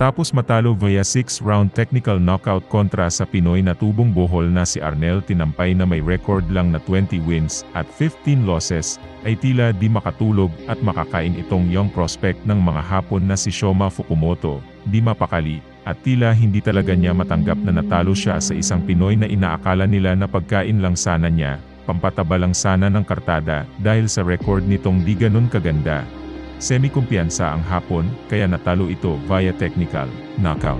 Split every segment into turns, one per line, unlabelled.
Matapos matalo via 6-round technical knockout kontra sa Pinoy na tubong bohol na si Arnel Tinampay na may record lang na 20 wins at 15 losses, ay tila di makatulog at makakain itong young prospect ng mga Hapon na si Shoma Fukumoto, di mapakali, at tila hindi talaga niya matanggap na natalo siya sa isang Pinoy na inaakala nila na pagkain lang sana niya, pampataba lang sana ng kartada, dahil sa record nitong di ganun kaganda. Semi-kumpiyansa ang Hapon, kaya natalo ito via technical knockout.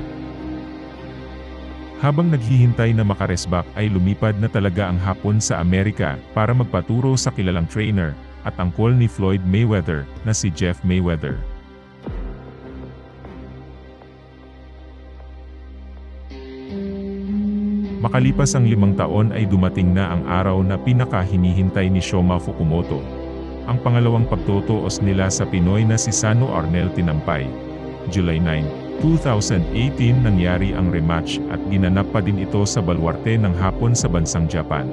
Habang naghihintay na makaresback ay lumipad na talaga ang Hapon sa Amerika para magpaturo sa kilalang trainer at angkol ni Floyd Mayweather na si Jeff Mayweather. Makalipas ang 5 taon ay dumating na ang araw na pinaka-hinihintay ni Shoma Fukumoto. Ang pangalawang pagtutuos nila sa Pinoy na si Sano Arnel Tinampay. July 9, 2018 nangyari ang rematch at ginanap pa din ito sa baluarte ng Hapon sa bansang Japan.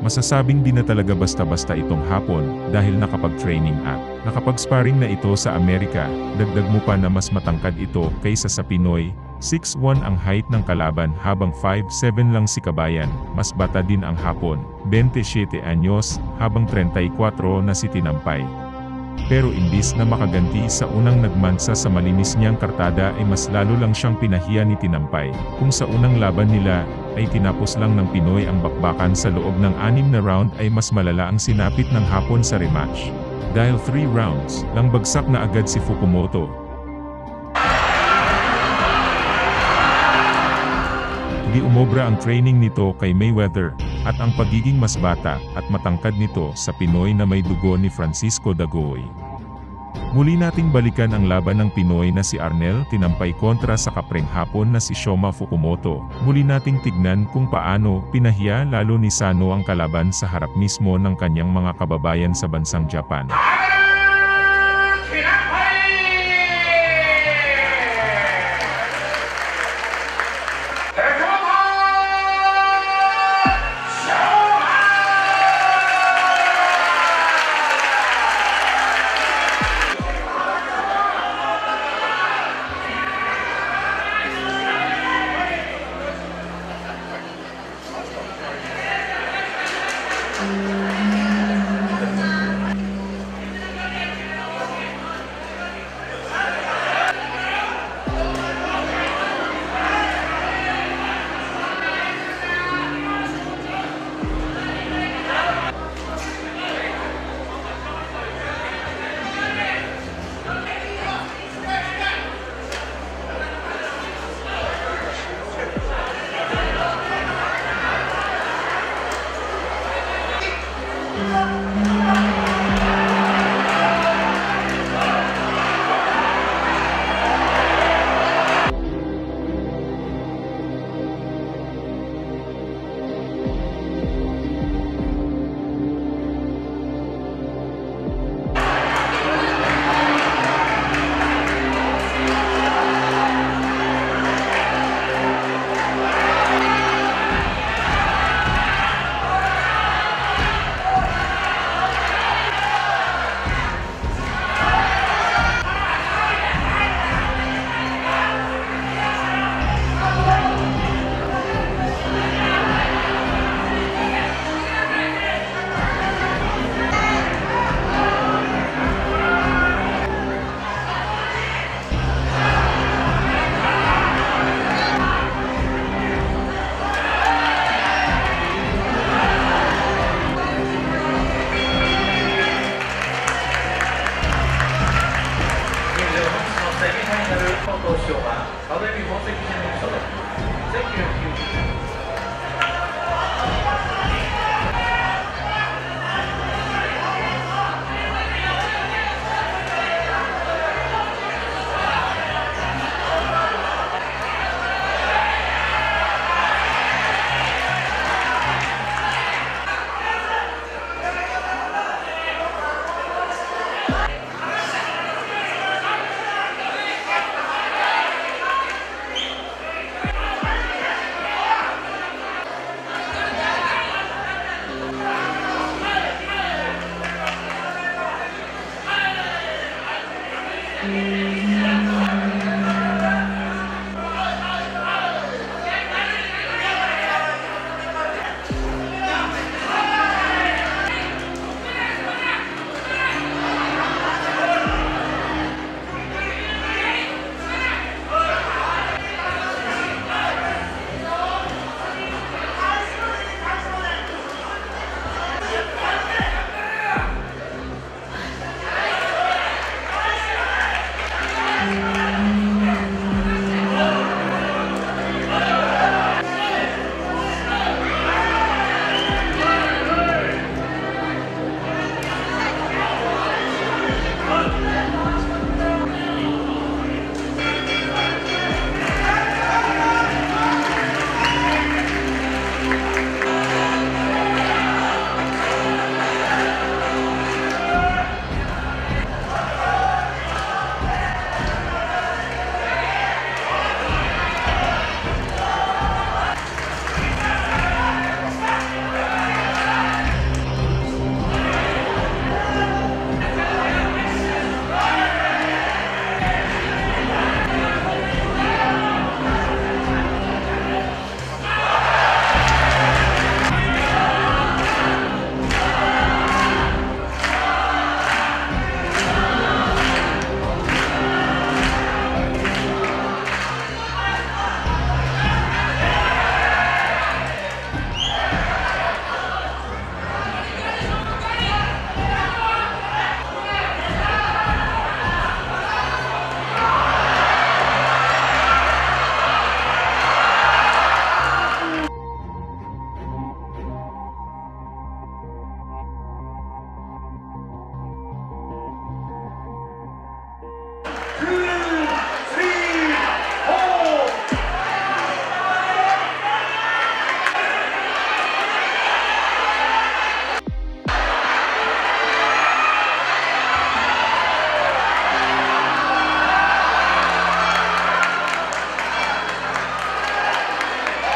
Masasabing di na talaga basta-basta itong Hapon dahil nakapag-training at nakapag-sparring na ito sa Amerika, dagdag mo pa na mas matangkad ito kaysa sa Pinoy. 6'1" ang height ng kalaban habang 5'7" lang si Kabayan, mas bata din ang Hapon, 27 anyos, habang 34 na si Tinampay. Pero imbis na makaganti sa unang nagmansa sa malinis niyang kartada ay mas lalo lang siyang pinahiya ni Tinampay, kung sa unang laban nila, ay tinapos lang ng Pinoy ang bakbakan sa loob ng 6 na round ay mas malala ang sinapit ng Hapon sa rematch. Dahil 3 rounds, lang bagsak na agad si Fukumoto. Di umobra ang training nito kay Mayweather, at ang pagiging mas bata at matangkad nito sa Pinoy na may dugo ni Francisco Dagohoy. Muli nating balikan ang laban ng Pinoy na si Arnel Tinampay kontra sa kapreng Hapon na si Shoma Fukumoto. Muli nating tignan kung paano pinahiya lalo ni Sano ang kalaban sa harap mismo ng kanyang mga kababayan sa bansang Japan.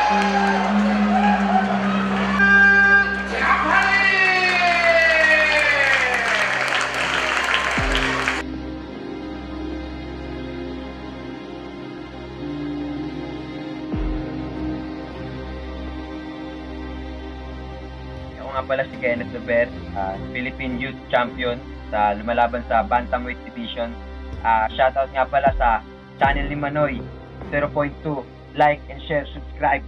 Ako nga pala si Kenneth Dover, Philippine Youth Champion sa lumalaban sa Bantamweight Division. Shoutout nga pala sa channel ni Manoy 0.2. Like and share, subscribe.